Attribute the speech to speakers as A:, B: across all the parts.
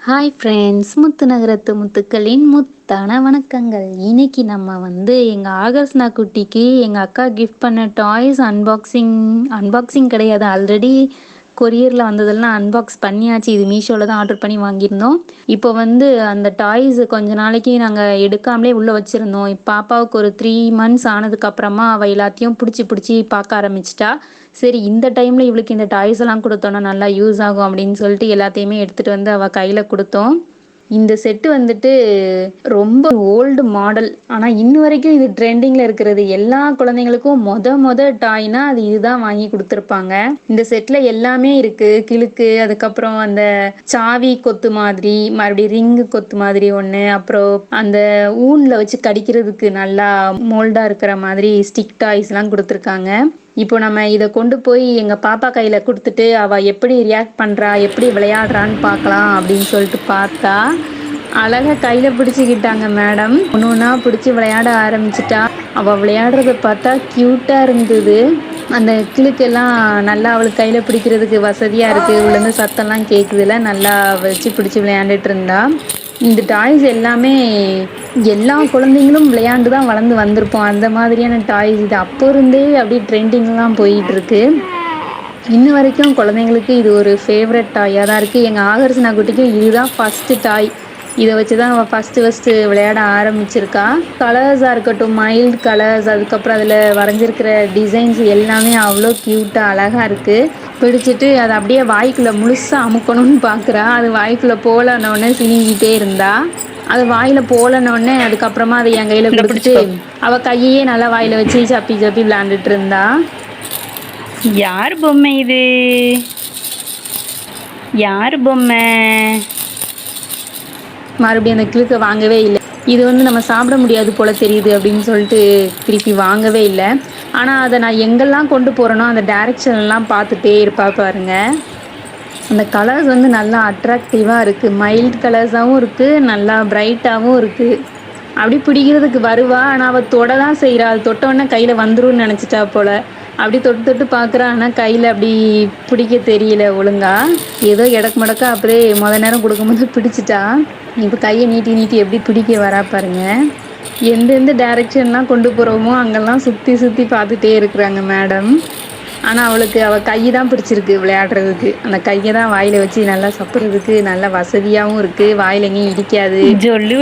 A: Hi friends, முத்து நகரத்து முத்துக்களின் முத்தான வணக்கங்கள். இன்னைக்கு நம்ம எங்கள் ஆகர்ஸ்னா குட்டிக்கு எங்கள் அக்கா கிஃப்ட் பண்ண டாய்ஸ் அன்பாக்சிங் கிடையாது, ஆல்ரெடி கொரியரில் வந்ததெல்லாம் அன்பாக்ஸ் பண்ணியாச்சு. இது மீஷோவில் தான் ஆர்டர் பண்ணி வாங்கியிருந்தோம். இப்போ அந்த டாய்ஸ் கொஞ்ச நாளைக்கு நாங்கள் எடுக்காமலே உள்ளே வச்சுருந்தோம். பாப்பாவுக்கு ஒரு 3 months ஆனதுக்கப்புறமா அவள் எல்லாத்தையும் பிடிச்சி பார்க்க ஆரம்பிச்சிட்டா. சரி, இந்த டைமில் இவளுக்கு இந்த டாய்ஸ் எல்லாம் கொடுத்தோன்னா நல்லா யூஸ் ஆகும் அப்படின்னு சொல்லிட்டு எல்லாத்தையுமே எடுத்துகிட்டு அவள் கையில் கொடுத்தோம். இந்த செட்டு ரொம்ப ஓல்டு மாடல். ஆனால் இன்ன வரைக்கும் இது ட்ரெண்டிங்கில் இருக்கிறது. எல்லா குழந்தைங்களுக்கும் மொத டாய்னா அது இதுதான் வாங்கி கொடுத்துருப்பாங்க. இந்த செட்டில் எல்லாமே இருக்குது. கிழுக்கு, அதுக்கப்புறம் அந்த சாவி கொத்து மாதிரி, மறுபடியும் ரிங்கு கொத்து மாதிரி ஒன்று, அப்புறம் அந்த ஊனில் வச்சு கடிக்கிறதுக்கு நல்லா மோல்டாக இருக்கிற மாதிரி ஸ்டிக் டாய்ஸ்லாம் கொடுத்துருக்காங்க. இப்போ நம்ம இதை கொண்டு போய் எங்கள் பாப்பா கையில் கொடுத்துட்டு அவள் எப்படி ரியாக்ட் பண்ணுறா, எப்படி விளையாடுறான்னு பார்க்கலாம் அப்படின்னு சொல்லிட்டு பார்த்தா, அழகாக கையில் பிடிச்சிக்கிட்டாங்க மேடம். ஒன்று ஒன்றா பிடிச்சி விளையாட ஆரம்பிச்சிட்டா. அவள் விளையாடுறத பார்த்தா க்யூட்டாக இருந்தது. அந்த கிளுக்கெல்லாம் நல்லா அவளுக்கு கையில் பிடிக்கிறதுக்கு வசதியாக இருக்குது. உள்ளேருந்து சத்தம்லாம் கேட்குதுல, நல்லா வச்சு பிடிச்சி விளையாண்டுட்டு இருந்தா. இந்த டாய்ஸ் எல்லாமே எல்லா குழந்தைங்களும் விளையாண்டு தான் வளர்ந்து வந்திருப்போம். அந்த மாதிரியான டாய்ஸ் இது. அப்போ இருந்தே அப்படியே ட்ரெண்டிங்லாம் போயிட்டுருக்கு. இன்ன வரைக்கும் குழந்தைங்களுக்கு இது ஒரு ஃபேவரட் டாயாக தான் இருக்குது. எங்கள் ஆகர்ஸ்னா குட்டிக்கு இதுதான் ஃபஸ்ட்டு டாய். இதை வச்சு தான் அவள் ஃபஸ்ட்டு விளையாட ஆரம்பிச்சிருக்கா. கலர்ஸாக இருக்கட்டும், மைல்டு கலர்ஸ், அதுக்கப்புறம் அதில் வரைஞ்சிருக்கிற டிசைன்ஸ் எல்லாமே அவ்வளோ க்யூட்டாக அழகாக இருக்குது. பிடிச்சிட்டு அதை அப்படியே வாய்க்குள்ளே முழுசாக அமுக்கணும்னு பார்க்குறா. அது வாய்க்குள்ளே போகலன்னொடனே சினிங்கிட்டே இருந்தா. அது வாயில் போகலன்னொடனே அதுக்கப்புறமா அதை என் கையில் கொடுத்துட்டு அவள் கையையே நல்லா வாயில் வச்சு சப்பி விளையாண்டுட்டு இருந்தா.
B: யார் பொம்மை இது? யார் பொம்மை?
A: மறுபடியும் அந்த கிளுக்கை வாங்கவே இல்லை. இது நம்ம சாப்பிட முடியாது போல தெரியுது அப்படின்னு சொல்லிட்டு திருப்பி வாங்கவே இல்லை. ஆனால் அதை நான் எங்கெல்லாம் கொண்டு போகிறேனோ அந்த டைரக்ஷன்லாம் பார்த்துட்டே இருப்பா பாருங்க. அந்த கலர்ஸ் நல்லா அட்ராக்டிவாக இருக்குது. மைல்டு கலர்ஸாகவும் இருக்குது, நல்லா பிரைட்டாகவும் இருக்குது. அப்படி பிடிக்கிறதுக்கு வருவா. ஆனால் அவள் தொட தான் செய்கிறா. அது தொட்டவுடனே கையில் வந்துரும்னு நினச்சிட்டா போல். அப்படி தொட்டு பார்க்குறா. ஆனால் கையில் அப்படி பிடிக்க தெரியல ஒழுங்கா. ஏதோ இடக்கு மடக்கா அப்படியே நேரம் கொடுக்கும்போது பிடிச்சிட்டா. இப்போ கையை நீட்டி எப்படி பிடிக்க வரா பாருங்க. எந்தெந்த டைரக்ஷன்லாம் கொண்டு போகிறோமோ அங்கெல்லாம் சுற்றி பார்த்துட்டே இருக்கிறாங்க மேடம். ஆனால் அவள் கை தான் பிடிச்சிருக்கு விளையாடுறதுக்கு. அந்த கையை தான் வாயில் வச்சு நல்லா சாப்பிட்றதுக்கு நல்லா வசதியாகவும் இருக்குது. வாயில் எங்கேயும் இடிக்காது.
B: ஜொல்லு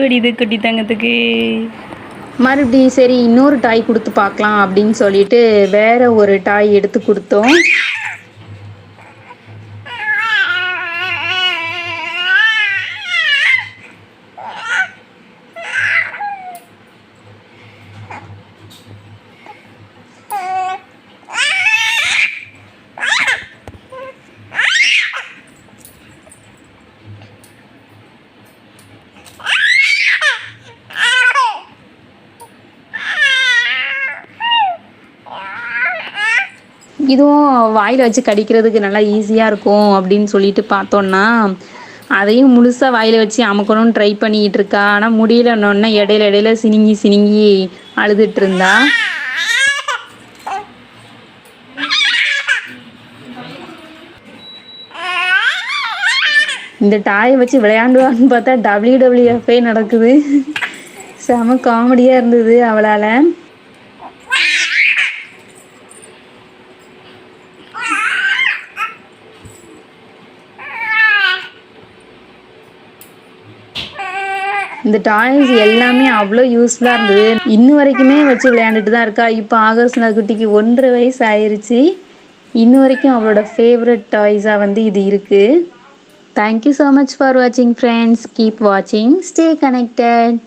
B: வடியுது குட்டி தங்கத்துக்கு.
A: மறுபடியும் சரி இன்னொரு டாய் கொடுத்து பார்க்கலாம் அப்படின்னு சொல்லிட்டு வேற ஒரு டாய் எடுத்து கொடுத்தோம். இதுவும் வாயில் வச்சு கடிக்கிறதுக்கு நல்லா ஈஸியாக இருக்கும் அப்படின்னு சொல்லிட்டு பார்த்தோன்னா அதையும் முழுசாக வாயில் வச்சு அமுக்கணும்னு ட்ரை பண்ணிக்கிட்டு இருக்கா. ஆனால் முடியலன்னொன்னே இடையில சினிங்கி அழுதுட்டு இருந்தா. இந்த டாயை வச்சு விளையாண்டுவான்னு பார்த்தா WWF நடக்குது. செம காமெடியாக இருந்தது அவளால். இந்த டாய்ஸ் எல்லாமே அவ்வளோ யூஸ்ஃபுல்லாக இருந்தது. இன்னும் வரைக்குமே வச்சு விளையாண்டுட்டு தான் இருக்கா. இப்போ ஆகர்ஸ்னா குட்டிக்கு 1.5 வயசு ஆயிடுச்சு. இன்னும் வரைக்கும் அவளோட ஃபேவரட் டாய்ஸாக இது இருக்குது. தேங்க்யூ ஸோ மச் ஃபார் வாட்சிங் ஃப்ரெண்ட்ஸ். கீப் வாட்சிங், ஸ்டே கனெக்டட்.